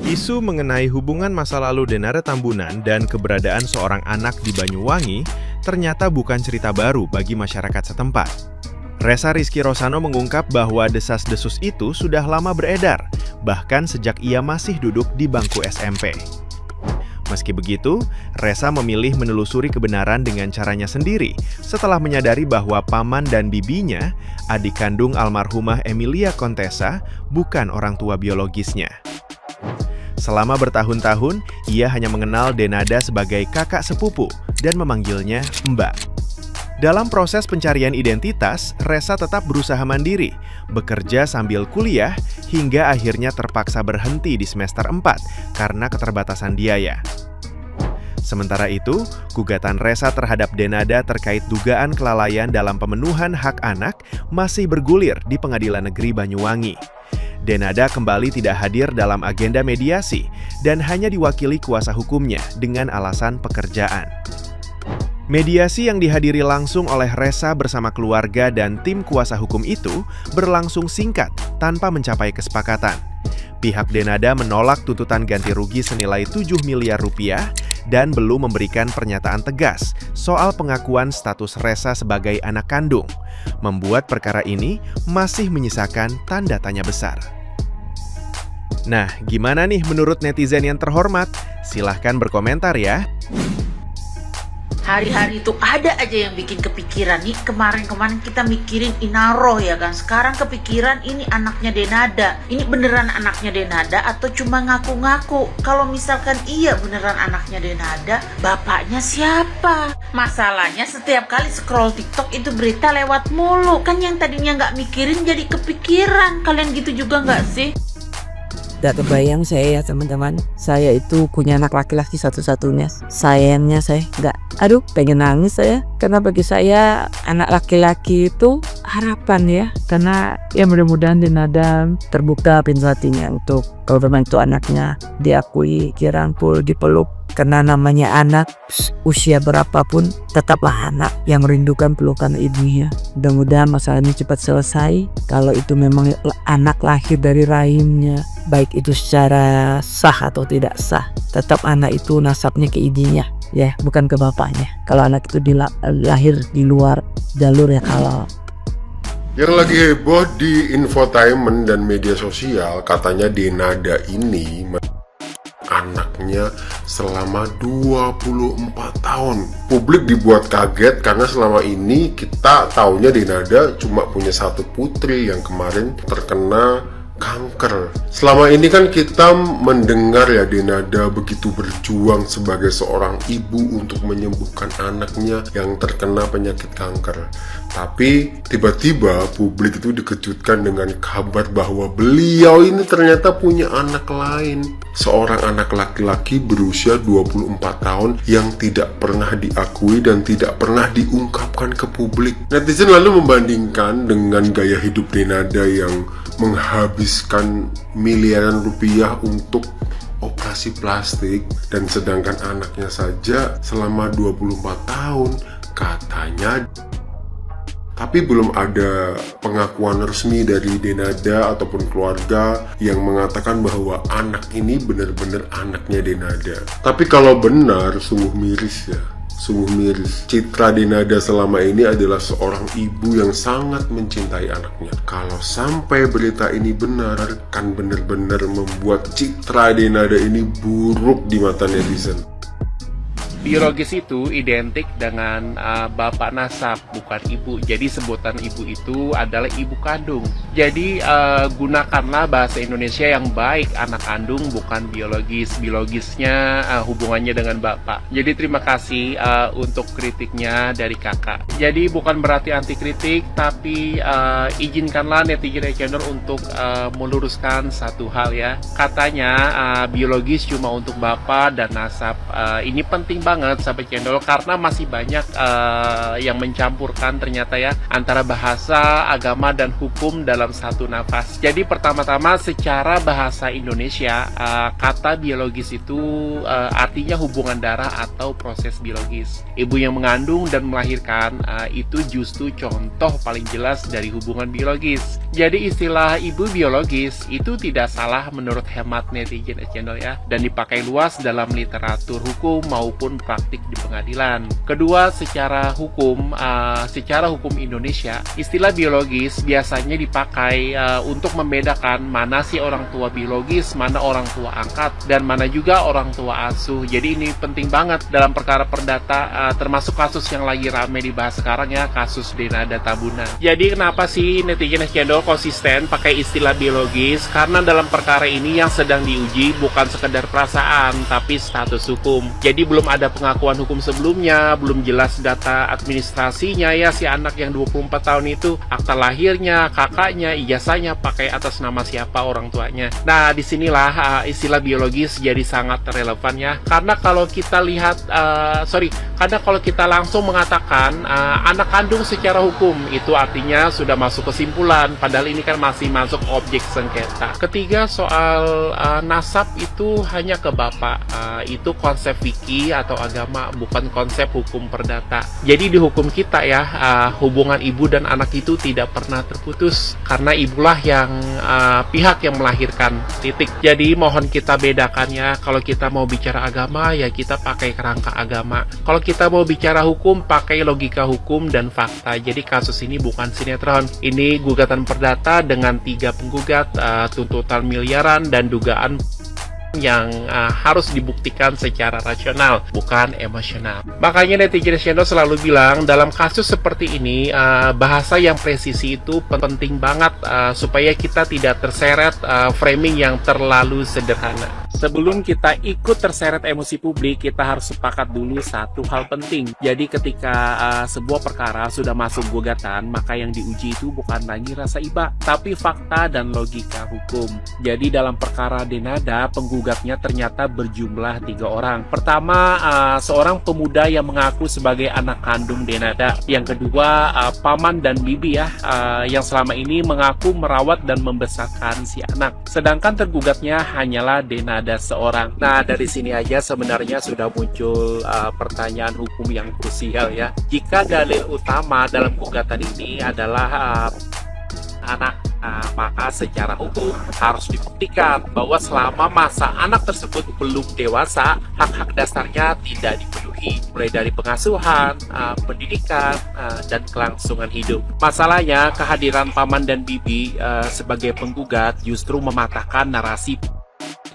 Isu mengenai hubungan masa lalu Denada Tambunan dan keberadaan seorang anak di Banyuwangi ternyata bukan cerita baru bagi masyarakat setempat. Ressa Rizky Rosano mengungkap bahwa desas-desus itu sudah lama beredar, bahkan sejak ia masih duduk di bangku SMP. Meski begitu, Ressa memilih menelusuri kebenaran dengan caranya sendiri setelah menyadari bahwa paman dan bibinya, adik kandung almarhumah Emilia Contessa, bukan orang tua biologisnya. Selama bertahun-tahun, ia hanya mengenal Denada sebagai kakak sepupu dan memanggilnya Mbak. Dalam proses pencarian identitas, Ressa tetap berusaha mandiri, bekerja sambil kuliah, hingga akhirnya terpaksa berhenti di semester 4 karena keterbatasan biaya. Sementara itu, gugatan Ressa terhadap Denada terkait dugaan kelalaian dalam pemenuhan hak anak masih bergulir di Pengadilan Negeri Banyuwangi. Denada kembali tidak hadir dalam agenda mediasi dan hanya diwakili kuasa hukumnya dengan alasan pekerjaan. Mediasi yang dihadiri langsung oleh Ressa bersama keluarga dan tim kuasa hukum itu berlangsung singkat tanpa mencapai kesepakatan. Pihak Denada menolak tuntutan ganti rugi senilai 7 miliar rupiah dan belum memberikan pernyataan tegas soal pengakuan status Ressa sebagai anak kandung, membuat perkara ini masih menyisakan tanda tanya besar. Nah, gimana nih menurut netizen yang terhormat? Silahkan berkomentar ya. Hari-hari itu ada aja yang bikin kepikiran nih. Kemarin-kemarin kita mikirin Inaro ya kan. Sekarang kepikiran ini anaknya Denada. Ini beneran anaknya Denada atau cuma ngaku-ngaku? Kalau misalkan iya beneran anaknya Denada, bapaknya siapa? Masalahnya setiap kali scroll TikTok itu berita lewat mulu. Kan yang tadinya nggak mikirin jadi kepikiran. Kalian gitu juga nggak sih? Tidak kebayang saya ya teman-teman. Saya itu punya anak laki-laki satu-satunya. Sayangnya saya pengen nangis saya. Karena bagi saya anak laki-laki itu harapan ya. Karena ya mudah-mudahan Denada terbuka pintu hatinya untuk kalau memang itu anaknya diakui, dirangkul, dipeluk. Karena namanya anak, usia berapapun tetaplah anak yang merindukan pelukan ibunya. Mudah-mudahan masalah ini cepat selesai. Kalau itu memang anak lahir dari rahimnya, baik itu secara sah atau tidak sah, tetap anak itu nasabnya ke ibunya, ya, bukan ke bapaknya. Kalau anak itu lahir di luar jalur ya kalau. Yang lagi heboh di infotainment dan media sosial, katanya Denada ini anaknya selama 24 tahun. Publik dibuat kaget karena selama ini kita taunya Denada cuma punya satu putri yang kemarin terkena kanker. Selama ini kan kita mendengar ya Denada begitu berjuang sebagai seorang ibu untuk menyembuhkan anaknya yang terkena penyakit kanker. Tapi tiba-tiba publik itu dikejutkan dengan kabar bahwa beliau ini ternyata punya anak lain. Seorang anak laki-laki berusia 24 tahun yang tidak pernah diakui dan tidak pernah diungkapkan ke publik. Netizen lalu membandingkan dengan gaya hidup Denada yang menghabiskan miliaran rupiah untuk operasi plastik, dan sedangkan anaknya saja selama 24 tahun katanya. Tapi belum ada pengakuan resmi dari Denada ataupun keluarga yang mengatakan bahwa anak ini benar-benar anaknya Denada. Tapi kalau benar, sungguh miris ya. Sungguh miris. Citra Denada selama ini adalah seorang ibu yang sangat mencintai anaknya. Kalau sampai berita ini benar, kan benar-benar membuat citra Denada ini buruk di mata netizen. Biologis itu identik dengan bapak nasab, bukan ibu. Jadi sebutan ibu itu adalah ibu kandung. Jadi gunakanlah bahasa Indonesia yang baik, anak kandung bukan biologis. Biologisnya hubungannya dengan bapak. Jadi terima kasih untuk kritiknya dari kakak. Jadi bukan berarti anti kritik, tapi izinkanlah netizen untuk meluruskan satu hal ya. Katanya biologis cuma untuk bapak dan nasab. Ini penting banget sahabat channel karena masih banyak yang mencampurkan ternyata ya antara bahasa, agama, dan hukum dalam satu nafas. Jadi pertama-tama secara bahasa Indonesia kata biologis itu artinya hubungan darah atau proses biologis. Ibu yang mengandung dan melahirkan itu justru contoh paling jelas dari hubungan biologis. Jadi istilah ibu biologis itu tidak salah menurut hemat netizen channel ya, dan dipakai luas dalam literatur hukum maupun praktik di pengadilan. Kedua, secara hukum Indonesia, istilah biologis biasanya dipakai untuk membedakan mana sih orang tua biologis, mana orang tua angkat, dan mana juga orang tua asuh. Jadi ini penting banget dalam perkara perdata, termasuk kasus yang lagi rame dibahas sekarang ya, kasus Denada Tambunan. Jadi kenapa sih netizen channel konsisten pakai istilah biologis? Karena dalam perkara ini yang sedang diuji bukan sekedar perasaan, tapi status hukum. Jadi belum ada pengakuan hukum sebelumnya, belum jelas data administrasinya ya si anak yang 24 tahun itu, akta lahirnya, kakaknya, ijazahnya pakai atas nama siapa orang tuanya. Nah, disinilah istilah biologis jadi sangat relevan ya. Karena kalau kita lihat, karena kalau kita langsung mengatakan anak kandung secara hukum, itu artinya sudah masuk kesimpulan, padahal ini kan masih masuk objek sengketa. Ketiga, soal nasab itu hanya ke bapak, itu konsep fikih atau agama, bukan konsep hukum perdata. Jadi di hukum kita ya, hubungan ibu dan anak itu tidak pernah terputus karena ibulah yang pihak yang melahirkan, titik. Jadi mohon kita bedakan ya, kalau kita mau bicara agama ya kita pakai kerangka agama, kalau kita mau bicara hukum pakai logika hukum dan fakta. Jadi kasus ini bukan sinetron, ini gugatan perdata dengan 3 penggugat, tuntutan miliaran dan dugaan yang harus dibuktikan secara rasional, bukan emosional. Makanya netizen channel selalu bilang dalam kasus seperti ini bahasa yang presisi itu penting banget supaya kita tidak terseret framing yang terlalu sederhana. Sebelum kita ikut terseret emosi publik, kita harus sepakat dulu satu hal penting. Jadi ketika sebuah perkara sudah masuk gugatan, maka yang diuji itu bukan lagi rasa iba, tapi fakta dan logika hukum. Jadi dalam perkara Denada, penggugatnya ternyata berjumlah 3 orang. Pertama, seorang pemuda yang mengaku sebagai anak kandung Denada. Yang kedua, paman dan bibi ya, yang selama ini mengaku merawat dan membesarkan si anak. Sedangkan tergugatnya hanyalah Denada seorang. Nah, dari sini aja sebenarnya sudah muncul pertanyaan hukum yang krusial ya. Jika dalil utama dalam gugatan ini adalah anak, maka secara hukum harus dibuktikan bahwa selama masa anak tersebut belum dewasa, hak-hak dasarnya tidak dipenuhi, mulai dari pengasuhan, pendidikan, dan kelangsungan hidup. Masalahnya, kehadiran paman dan bibi sebagai penggugat justru mematahkan narasi itu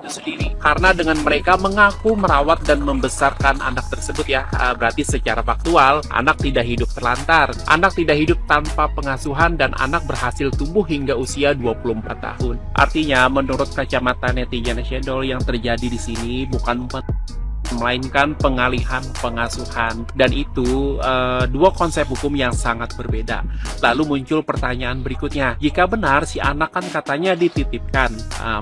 sendiri, karena dengan mereka mengaku merawat dan membesarkan anak tersebut ya, berarti secara faktual anak tidak hidup terlantar, anak tidak hidup tanpa pengasuhan, dan anak berhasil tumbuh hingga usia 24 tahun. Artinya menurut kacamata netizen channel yang terjadi di sini bukan melainkan pengalihan pengasuhan, dan itu dua konsep hukum yang sangat berbeda. Lalu muncul pertanyaan berikutnya, jika benar si anak kan katanya dititipkan,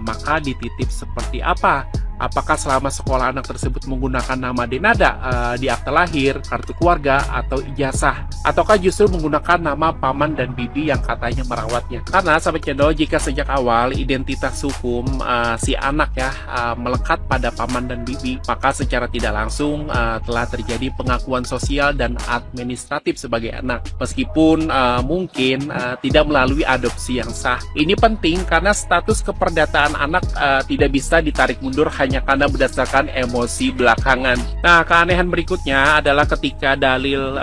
maka dititip seperti apa? Apakah selama sekolah anak tersebut menggunakan nama Denada di akta lahir, kartu keluarga, atau ijazah? Ataukah justru menggunakan nama paman dan bibi yang katanya merawatnya? Karena sahabat channel, jika sejak awal identitas hukum si anak ya melekat pada paman dan bibi, maka secara tidak langsung telah terjadi pengakuan sosial dan administratif sebagai anak, meskipun mungkin tidak melalui adopsi yang sah. Ini penting karena status keperdataan anak tidak bisa ditarik mundur hanya karena berdasarkan emosi belakangan. Nah, keanehan berikutnya adalah ketika dalil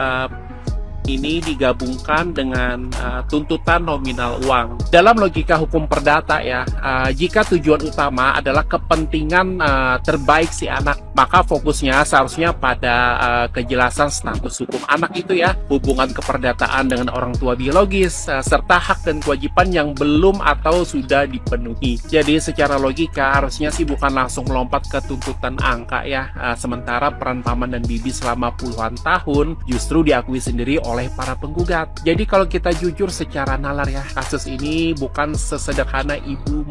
ini digabungkan dengan tuntutan nominal uang. Dalam logika hukum perdata ya, jika tujuan utama adalah kepentingan terbaik si anak, maka fokusnya seharusnya pada kejelasan status hukum anak itu ya, hubungan keperdataan dengan orang tua biologis, serta hak dan kewajiban yang belum atau sudah dipenuhi. Jadi secara logika harusnya sih bukan langsung melompat ke tuntutan angka ya, sementara peran paman dan bibi selama puluhan tahun justru diakui sendiri oleh para penggugat. Jadi kalau kita jujur secara nalar ya, kasus ini bukan sesederhana ibu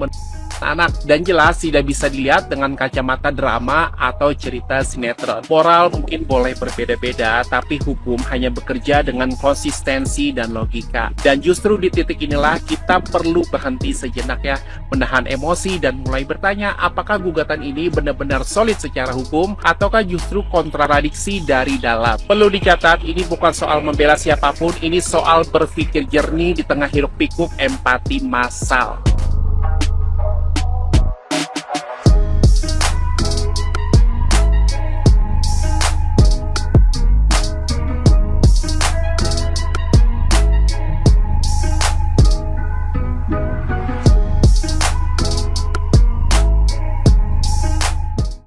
anak, dan jelas tidak bisa dilihat dengan kacamata drama atau cerita sinetron. Moral mungkin boleh berbeda-beda, tapi hukum hanya bekerja dengan konsistensi dan logika. Dan justru di titik inilah kita perlu berhenti sejenak ya, menahan emosi dan mulai bertanya apakah gugatan ini benar-benar solid secara hukum ataukah justru kontradiksi dari dalam. Perlu dicatat, ini bukan soal membela siapapun, ini soal berpikir jernih di tengah hiruk pikuk empati massal.